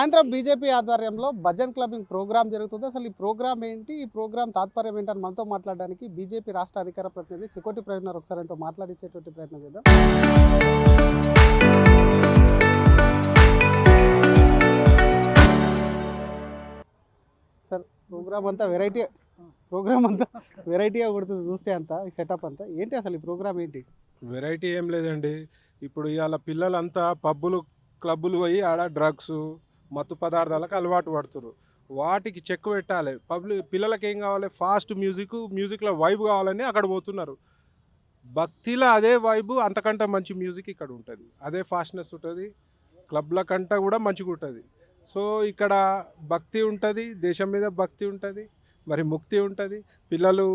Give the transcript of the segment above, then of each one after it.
సాయంత్రం బీజేపీ ఆధ్వర్యంలో bhajan clubbing programme జరుగుతుంది. అసలు ఈ ప్రోగ్రామ్ ఏంటి? ఈ ప్రోగ్రామ్ తాత్పర్యం ఏంటని మనతో మాట్లాడడానికి బీజేపీ రాష్ట్ర అధికార ప్రతినిధి చికోటి ప్రవీణ్ గారు ఒకసారి ఆయనతో మాట్లాడించేటువంటి ప్రయత్నం చేద్దాం. సార్ ప్రోగ్రామ్ అంతా వెరైటీగా కొడుతుంది చూస్తే అంతా ఈ సెటప్ అంతా ఏంటి అసలు ఈ ప్రోగ్రామ్ ఏంటి? వెరైటీ ఏం లేదండి. ఇప్పుడు ఇవాళ పిల్లలంతా పబ్బులు క్లబ్బులు పోయి ఆడ డ్రగ్స్ మత్తు పదార్థాలకు అలవాటు పడుతున్నారు. వాటికి చెక్ పెట్టాలి. పిల్లలకి ఏం కావాలి? ఫాస్ట్ మ్యూజిక్లో వైబ్ కావాలని అక్కడ పోతున్నారు. భక్తిలో అదే వైబు, అంతకంటే మంచి మ్యూజిక్ ఇక్కడ ఉంటుంది. అదే ఫాస్ట్నెస్ ఉంటుంది, క్లబ్ల కంటే కూడా మంచిగా ఉంటుంది. సో ఇక్కడ భక్తి ఉంటుంది, దేశం మీద భక్తి ఉంటుంది, మరి ముక్తి ఉంటుంది. పిల్లలు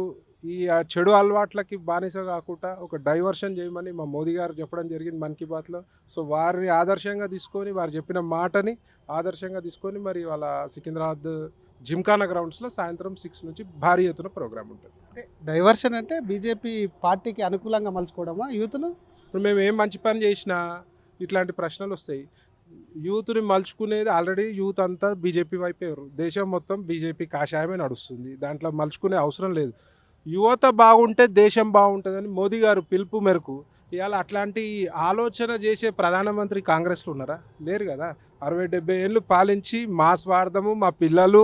ఈ చెడు అలవాట్లకి బానిస కాకుండా ఒక డైవర్షన్ చేయమని మా మోదీ గారు చెప్పడం జరిగింది మన్ కీ బాత్లో. సో వారిని ఆదర్శంగా తీసుకొని, వారు చెప్పిన మాటని ఆదర్శంగా తీసుకొని మరి వాళ్ళ సికింద్రాబాద్ జిమ్ఖానా గ్రౌండ్స్లో సాయంత్రం 6 నుంచి భారీ ఎత్తున ప్రోగ్రామ్ ఉంటుంది. అంటే డైవర్షన్ అంటే బీజేపీ పార్టీకి అనుకూలంగా మలుచుకోవడమా యూత్ను? ఇప్పుడు మేము ఏం మంచి పని చేసినా ఇట్లాంటి ప్రశ్నలు వస్తాయి. యూత్ని మలుచుకునేది ఆల్రెడీ యూత్ అంతా బీజేపీ వైపే. దేశం మొత్తం బీజేపీ కాషాయమే నడుస్తుంది. దాంట్లో మలుచుకునే అవసరం లేదు. యువత బాగుంటే దేశం బాగుంటుందని మోదీ గారు పిలుపు మేరకు ఇవాళ అట్లాంటి ఆలోచన చేసే ప్రధానమంత్రి కాంగ్రెస్లో ఉన్నారా? లేరు కదా. 60-70 ఏళ్ళు పాలించి మా స్వార్థము, మా పిల్లలు,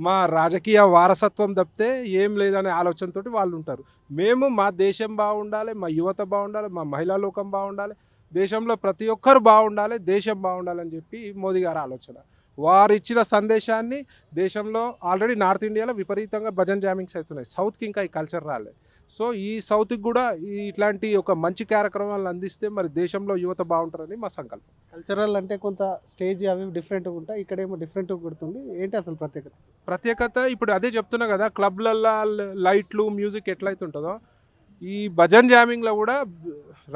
మా రాజకీయ వారసత్వం తప్పితే ఏం లేదనే ఆలోచనతోటి వాళ్ళు ఉంటారు. మేము మా దేశం బాగుండాలి, మా యువత బాగుండాలి, మా మహిళా లోకం బాగుండాలి, దేశంలో ప్రతి ఒక్కరు బాగుండాలి, దేశం బాగుండాలని చెప్పి మోదీ గారి ఆలోచన. వారు ఇచ్చిన సందేశాన్ని దేశంలో ఆల్రెడీ నార్త్ ఇండియాలో విపరీతంగా భజన్ జామింగ్స్ అవుతున్నాయి. సౌత్కి ఇంకా ఈ కల్చర్ రాలేదు. సో ఈ సౌత్కి కూడా ఇట్లాంటి ఒక మంచి కార్యక్రమాలను అందిస్తే మరి దేశంలో యువత బాగుంటారని మా సంకల్పం. కల్చరల్ అంటే కొంత స్టేజ్ అవి డిఫరెంట్గా ఉంటాయి, ఇక్కడేమో డిఫరెంట్గా కొడుతుంది. ఏంటి అసలు ప్రత్యేకత ఇప్పుడు అదే చెప్తున్నా కదా. క్లబ్లల్లో లైట్లు మ్యూజిక్ ఎట్లయితే ఉంటుందో ఈ భజన్ జామింగ్లో కూడా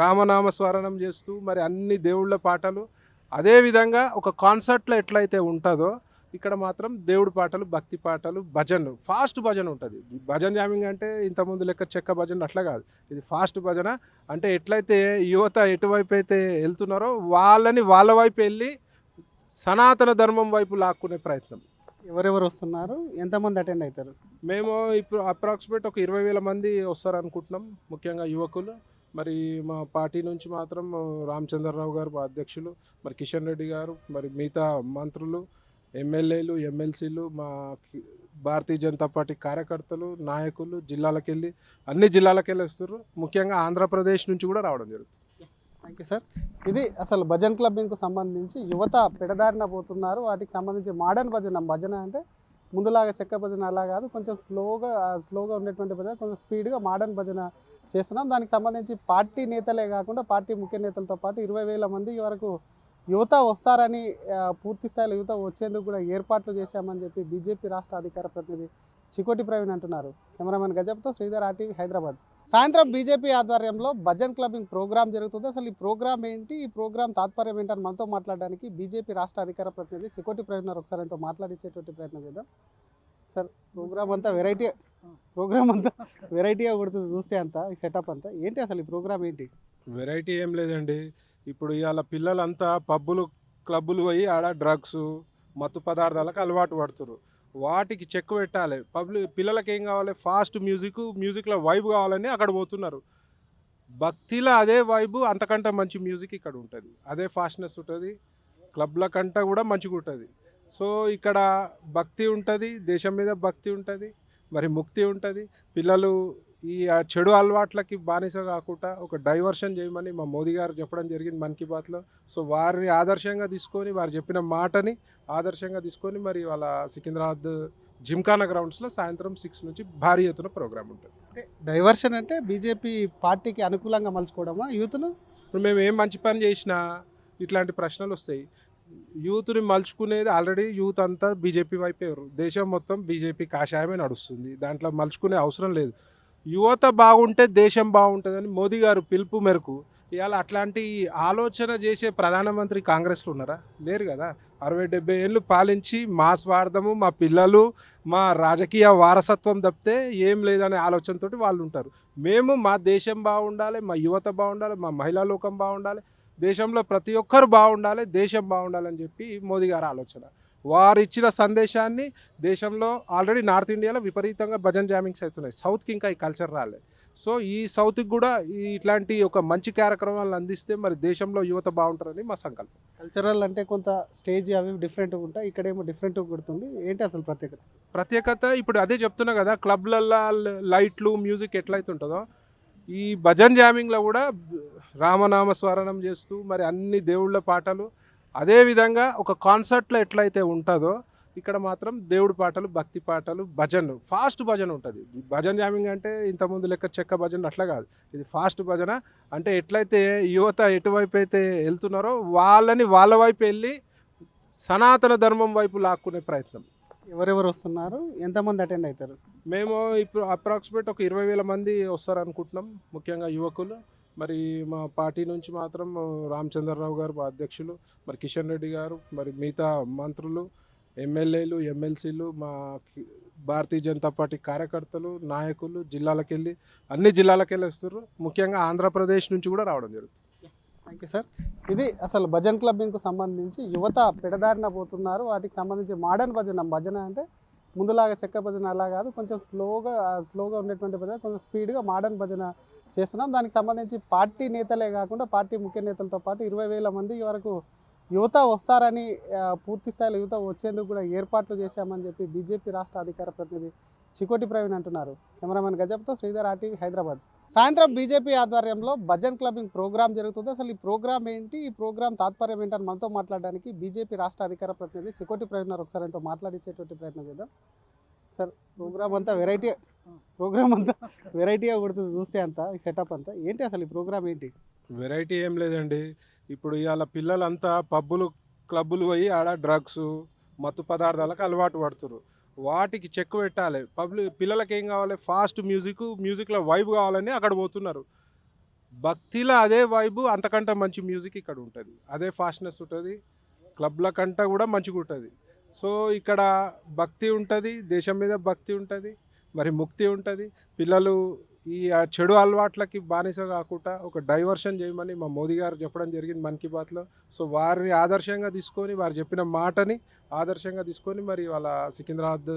రామనామ స్మరణం చేస్తూ మరి అన్ని దేవుళ్ళ పాటలు, అదేవిధంగా ఒక కాన్సర్ట్లో ఎట్లయితే ఉంటుందో ఇక్కడ మాత్రం దేవుడి పాటలు, భక్తి పాటలు, భజన్, ఫాస్ట్ భజన ఉంటుంది. భజన్ జామింగ్ అంటే ఇంతకుముందు లెక్క చెక్క భజన అట్లా కాదు. ఇది ఫాస్ట్ భజన. అంటే ఎట్లయితే యువత ఎటువైపు అయితే వెళ్తున్నారో వాళ్ళని వాళ్ళ వైపు వెళ్ళి సనాతన ధర్మం వైపు లాక్కునే ప్రయత్నం. ఎవరెవరు వస్తున్నారు, ఎంతమంది అటెండ్ అవుతారు? మేము ఇప్పుడు అప్రాక్సిమేట్ ఒక 20,000 మంది వస్తారు అనుకుంటున్నాం, ముఖ్యంగా యువకులు. మరి మా పార్టీ నుంచి మాత్రం రామచంద్రరావు గారు మా అధ్యక్షులు, మరి కిషన్ రెడ్డి గారు, మరి మిగతా మంత్రులు, ఎమ్మెల్యేలు, ఎమ్మెల్సీలు, మా భారతీయ జనతా పార్టీ కార్యకర్తలు, నాయకులు అన్ని జిల్లాలకు వెళ్ళి వస్తారు. ముఖ్యంగా ఆంధ్రప్రదేశ్ నుంచి కూడా రావడం జరుగుతుంది. Thank you sir. ఇది అసలు భజన్ క్లబ్బింగ్కు సంబంధించి యువత పెడదారిన పోతున్నారు. వాటికి సంబంధించి మోడర్న్ భజన అంటే ముందులాగా చెక్క భజన అలా కాదు, కొంచెం స్లోగా ఉండేటువంటి భజన, కొంచెం స్పీడ్గా మోడర్న్ భజన చేస్తున్నాం. దానికి సంబంధించి పార్టీ నేతలే కాకుండా పార్టీ ముఖ్య నేతలతో పాటు 20,000 మంది వరకు యువత వస్తారని, పూర్తి స్థాయిలో యువత వచ్చేందుకు కూడా ఏర్పాట్లు చేశామని చెప్పి బీజేపీ రాష్ట్ర అధికార ప్రతినిధి చికోటి ప్రవీణ్ అంటున్నారు. కెమెరామెన్ గజప్తో శ్రీధర్, ఆర్టీవీ, హైదరాబాద్. సాయంత్రం బీజేపీ ఆధ్వర్యంలో భజన్ క్లబ్బింగ్ ప్రోగ్రామ్ జరుగుతుంది. అసలు ఈ ప్రోగ్రామ్ ఏంటి? ఈ ప్రోగ్రామ్ తాత్పర్యం ఏంటని మనతో మాట్లాడడానికి బీజేపీ రాష్ట్ర అధికార ప్రతినిధి చికోటి ప్రవీణ్ గారు ఒకసారి ఆయనతో మాట్లాడించేటువంటి ప్రయత్నం చేద్దాం. సార్ ప్రోగ్రామ్ అంతా వెరైటీగా కొడుతుంది చూస్తే అంతా ఈ సెటప్ అంతా ఏంటి అసలు ఈ ప్రోగ్రామ్ ఏంటి? వెరైటీ ఏం లేదండి. ఇప్పుడు ఇవాళ పిల్లలంతా పబ్బులు క్లబ్బులు పోయి ఆడ డ్రగ్స్ మత్తు పదార్థాలకు అలవాటు పడుతున్నారు. వాటికి చెక్ పెట్టాలి. పిల్లలకి ఏం కావాలి? ఫాస్ట్ మ్యూజిక్లో వైబ్ కావాలని అక్కడ పోతున్నారు. భక్తిలో అదే వైబు, అంతకంటే మంచి మ్యూజిక్ ఇక్కడ ఉంటుంది. అదే ఫాస్ట్నెస్ ఉంటుంది, క్లబ్ల కంటే కూడా మంచిగా ఉంటుంది. సో ఇక్కడ భక్తి ఉంటుంది, దేశం మీద భక్తి ఉంటుంది, మరి ముక్తి ఉంటుంది. పిల్లలు ఈ చెడు అలవాట్లకి బానిస కాకుండా ఒక డైవర్షన్ చేయమని మా మోదీ గారు చెప్పడం జరిగింది మన్ కీ బాత్లో. సో వారిని ఆదర్శంగా తీసుకొని, వారు చెప్పిన మాటని ఆదర్శంగా తీసుకొని మరి వాళ్ళ సికింద్రాబాద్ జిమ్ఖానా గ్రౌండ్స్లో సాయంత్రం 6 నుంచి భారీ ఎత్తున ప్రోగ్రామ్ ఉంటుంది. అంటే డైవర్షన్ అంటే బీజేపీ పార్టీకి అనుకూలంగా మలుచుకోవడమా యూత్ను? ఇప్పుడు మేము ఏం మంచి పని చేసినా ఇట్లాంటి ప్రశ్నలు వస్తాయి. యూత్ని మలుచుకునేది ఆల్రెడీ యూత్ అంతా బీజేపీ వైపే. దేశం మొత్తం బీజేపీ కాషాయమే నడుస్తుంది. దాంట్లో మలుచుకునే అవసరం లేదు. యువత బాగుంటే దేశం బాగుంటుందని మోదీ గారు పిలుపు మేరకు ఇవాళ అట్లాంటి ఆలోచన చేసే ప్రధానమంత్రి కాంగ్రెస్లో ఉన్నారా? లేరు కదా. 60-70 ఏళ్ళు పాలించి మా స్వార్థము, మా పిల్లలు, మా రాజకీయ వారసత్వం తప్పితే ఏం లేదనే ఆలోచనతోటి వాళ్ళు ఉంటారు. మేము మా దేశం బాగుండాలి, మా యువత బాగుండాలి, మా మహిళా లోకం బాగుండాలి, దేశంలో ప్రతి ఒక్కరు బాగుండాలి, దేశం బాగుండాలని చెప్పి మోదీ గారి ఆలోచన. వారు ఇచ్చిన సందేశాన్ని దేశంలో ఆల్రెడీ నార్త్ ఇండియాలో విపరీతంగా భజన్ జామింగ్స్ అవుతున్నాయి. సౌత్కి ఇంకా ఈ కల్చర్ రాలేదు. సో ఈ సౌత్కి కూడా ఇట్లాంటి ఒక మంచి కార్యక్రమాలను అందిస్తే మరి దేశంలో యువత బాగుంటారని మా సంకల్పం. కల్చరల్ అంటే కొంత స్టేజ్ అవి డిఫరెంట్గా ఉంటాయి, ఇక్కడేమో డిఫరెంట్గా కొడుతుంది. ఏంటి అసలు ప్రత్యేకత? ప్రత్యేకత ఇప్పుడు అదే చెప్తున్నా కదా, క్లబ్లల్లో లైట్లు మ్యూజిక్ ఎట్లయితే ఉంటుందో ఈ భజన్ జామింగ్లో కూడా రామనామ స్మరణం చేస్తూ మరి అన్ని దేవుళ్ళ పాటలు, అదేవిధంగా ఒక కాన్సర్ట్లో ఎట్లయితే ఉంటుందో ఇక్కడ మాత్రం దేవుడి పాటలు, భక్తి పాటలు, భజనలు, ఫాస్ట్ భజన ఉంటుంది. భజన్ జామింగ్ అంటే ఇంతకుముందు లెక్క చెక్క భజన అట్లా కాదు, ఇది ఫాస్ట్ భజన. అంటే ఎట్లయితే యువత ఎటువైపు అయితే వెళ్తున్నారో వాళ్ళని వాళ్ళ వైపు వెళ్ళి సనాతన ధర్మం వైపు లాక్కునే ప్రయత్నం. ఎవరెవరు వస్తున్నారు, ఎంతమంది అటెండ్ అవుతారు? మేము ఇప్పుడు అప్రాక్సిమేట్ ఒక 20,000 మంది వస్తారు అనుకుంటున్నాం, ముఖ్యంగా యువకులు. మరి మా పార్టీ నుంచి మాత్రం రామచంద్రరావు గారు మా అధ్యక్షులు, మరి కిషన్ రెడ్డి గారు, మరి మిగతా మంత్రులు, ఎమ్మెల్యేలు, ఎమ్మెల్సీలు, మా భారతీయ జనతా పార్టీ కార్యకర్తలు, నాయకులు అన్ని జిల్లాలకు వెళ్ళి వస్తారు. ముఖ్యంగా ఆంధ్రప్రదేశ్ నుంచి కూడా రావడం జరుగుతుంది. Thank you sir. ఇది అసలు భజన్ క్లబ్బింగ్కు సంబంధించి యువత పెడదారిన పోతున్నారు. వాటికి సంబంధించి మోడర్న్ భజన అంటే ముందులాగా చెక్క భజన అలా కాదు, కొంచెం స్లోగా ఉండేటువంటి భజన, కొంచెం స్పీడ్గా మోడర్న్ భజన చేస్తున్నాం. దానికి సంబంధించి పార్టీ నేతలే కాకుండా పార్టీ ముఖ్య నేతలతో పాటు 20,000 మంది వరకు యువత వస్తారని, పూర్తి స్థాయిలో యువత వచ్చేందుకు కూడా ఏర్పాట్లు చేశామని చెప్పి బీజేపీ రాష్ట్ర అధికార ప్రతినిధి చికోటి ప్రవీణ్ అంటున్నారు. కెమెరామెన్ గజప్తో శ్రీధర్, RTV, హైదరాబాద్. సాయంత్రం బీజేపీ ఆధ్వర్యంలో భజన్ క్లబ్బింగ్ ప్రోగ్రామ్ జరుగుతుంది. అసలు ఈ ప్రోగ్రామ్ ఏంటి, ఈ ప్రోగ్రామ్ తాత్పర్యం ఏంటని మనతో మాట్లాడడానికి బీజేపీ రాష్ట్ర అధికార ప్రతినిధి చికోటి ప్రవీణ్ గారు ఒకసారి ఆయనతో మాట్లాడించేటువంటి ప్రయత్నం చేద్దాం. సార్, ప్రోగ్రామ్ అంతా వెరైటీగా కొడుతుంది చూస్తే, అంతా ఈ సెటప్ అంతా ఏంటి, అసలు ఈ ప్రోగ్రామ్ ఏంటి? వెరైటీ ఏం లేదండి. ఇప్పుడు ఇవాళ పిల్లలంతా పబ్బులు, క్లబ్బులు పోయి ఆడ డ్రగ్స్, మత్తు పదార్థాలకు అలవాటు పడుతున్నారు. వాటికి చెక్ పెట్టాలి. పిల్లలకి ఏం కావాలి, ఫాస్ట్ మ్యూజిక్లో వైబ్ కావాలని అక్కడ పోతున్నారు. భక్తిలో అదే వైబు, అంతకంటే మంచి మ్యూజిక్ ఇక్కడ ఉంటుంది, అదే ఫాస్ట్నెస్ ఉంటుంది, క్లబ్ల కంటే కూడా మంచిగా ఉంటుంది. సో ఇక్కడ భక్తి ఉంటుంది, దేశం మీద భక్తి ఉంటుంది, మరి ముక్తి ఉంటుంది. పిల్లలు ఈ చెడు అలవాట్లకి బానిస కాకుండా ఒక డైవర్షన్ చేయమని మా మోదీ గారు చెప్పడం జరిగింది మన్ కీ బాత్లో. సో వారిని ఆదర్శంగా తీసుకొని, వారు చెప్పిన మాటని ఆదర్శంగా తీసుకొని మరి వాళ్ళ సికింద్రాబాద్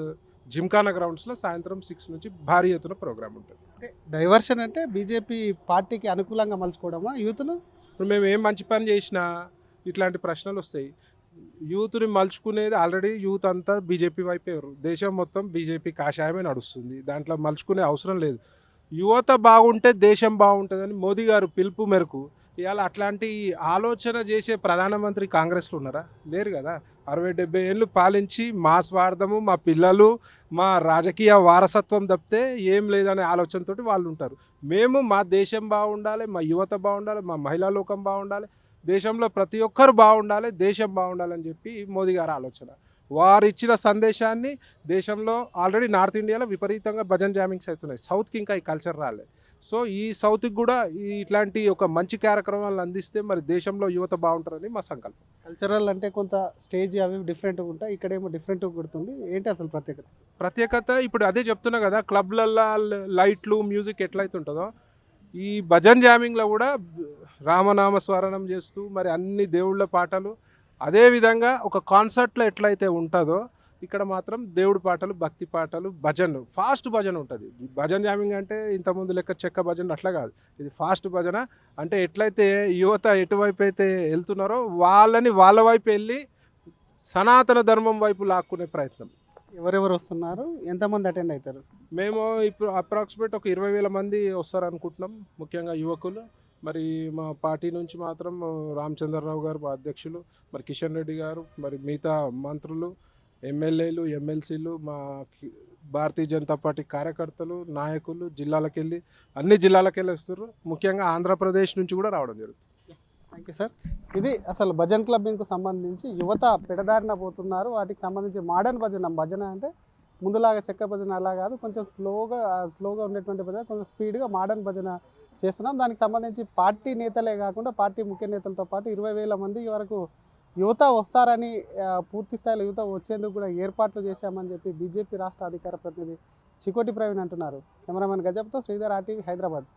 జిమ్ఖానా గ్రౌండ్స్లో సాయంత్రం 6 నుంచి భారీ ఎత్తున ప్రోగ్రామ్ ఉంటుంది. అంటే డైవర్షన్ అంటే బీజేపీ పార్టీకి అనుకూలంగా మలుచుకోవడమా యూత్ను? ఇప్పుడు మేము ఏం మంచి పని చేసినా ఇట్లాంటి ప్రశ్నలు వస్తాయి. యూత్ని మలుచుకునేది ఆల్రెడీ యూత్ అంతా బీజేపీ వైపే, దేశం మొత్తం బీజేపీ కాషాయమే నడుస్తుంది, దాంట్లో మలుచుకునే అవసరం లేదు. యువత బాగుంటే దేశం బాగుంటుందని మోదీ గారు పిలుపు మేరకు ఇవాళ అట్లాంటి ఆలోచన చేసే ప్రధానమంత్రి కాంగ్రెస్లో ఉన్నారా? లేరు కదా. 60-70 ఏళ్ళు పాలించి మా స్వార్థము, మా పిల్లలు, మా రాజకీయ వారసత్వం తప్పితే ఏం లేదనే ఆలోచనతోటి వాళ్ళు ఉంటారు. మేము మా దేశం బాగుండాలి, మా యువత బాగుండాలి, మా మహిళా లోకం బాగుండాలి, దేశంలో ప్రతి ఒక్కరు బాగుండాలి, దేశం బాగుండాలని చెప్పి మోదీ గారి ఆలోచన. వారు ఇచ్చిన సందేశాన్ని దేశంలో ఆల్రెడీ నార్త్ ఇండియాలో విపరీతంగా భజన్ జామింగ్స్ అవుతున్నాయి. సౌత్కి ఇంకా ఈ కల్చర్ రాలేదు. సో ఈ సౌత్కి కూడా ఇట్లాంటి ఒక మంచి కార్యక్రమాలను అందిస్తే మరి దేశంలో యువత బాగుంటారని మా సంకల్పం. కల్చరల్ అంటే కొంత స్టేజ్ అవి డిఫరెంట్గా ఉంటాయి, ఇక్కడేమో డిఫరెంట్గా కొడుతుంది. ఏంటి అసలు ప్రత్యేకత ఇప్పుడు అదే చెప్తున్నా కదా, క్లబ్లల్లో లైట్లు మ్యూజిక్ ఎట్లయితే ఉంటుందో ఈ భజన్ జామింగ్లో కూడా రామనామ స్మరణం చేస్తూ మరి అన్ని దేవుళ్ళ పాటలు, అదేవిధంగా ఒక కాన్సర్ట్లో ఎట్లయితే ఉంటుందో ఇక్కడ మాత్రం దేవుడి పాటలు, భక్తి పాటలు, భజనలు, ఫాస్ట్ భజన ఉంటుంది. భజన్ జామింగ్ అంటే ఇంతకుముందు లెక్క చెక్క భజన అట్లా కాదు, ఇది ఫాస్ట్ భజన. అంటే ఎట్లయితే యువత ఎటువైపు అయితే వెళ్తున్నారో వాళ్ళని వాళ్ళ వైపు వెళ్ళి సనాతన ధర్మం వైపు లాక్కునే ప్రయత్నం. ఎవరెవరు వస్తున్నారు, ఎంతమంది అటెండ్ అవుతారు? మేము ఇప్పుడు అప్రాక్సిమేట్ ఒక 20,000 మంది వస్తారు అనుకుంటున్నాం, ముఖ్యంగా యువకులు. మరి మా పార్టీ నుంచి మాత్రం రామచంద్రరావు గారు మా అధ్యక్షులు, మరి కిషన్ రెడ్డి గారు, మరి మిగతా మంత్రులు, ఎమ్మెల్యేలు, ఎమ్మెల్సీలు, మా భారతీయ జనతా పార్టీ కార్యకర్తలు, నాయకులు అన్ని జిల్లాలకు వెళ్ళి వస్తారు. ముఖ్యంగా ఆంధ్రప్రదేశ్ నుంచి కూడా రావడం జరుగుతుంది. Thank you sir. ఇది అసలు భజన్ క్లబ్బింగ్కు సంబంధించి యువత పెడదారిన పోతున్నారు. వాటికి సంబంధించి మోడర్న్ భజన అంటే ముందులాగా చెక్క భజన అలా కాదు, కొంచెం స్లోగా ఉండేటువంటి భజన, కొంచెం స్పీడ్గా మోడర్న్ భజన చేస్తున్నాం. దానికి సంబంధించి పార్టీ నేతలే కాకుండా పార్టీ ముఖ్య నేతలతో పాటు 20,000 మంది వరకు యువత వస్తారని, పూర్తి స్థాయిలో యువత వచ్చేందుకు కూడా ఏర్పాట్లు చేశామని చెప్పి బీజేపీ రాష్ట్ర అధికార ప్రతినిధి చికోటి ప్రవీణ్ అంటున్నారు. కెమెరామెన్ గజప్తో శ్రీధర్, RTV, హైదరాబాద్.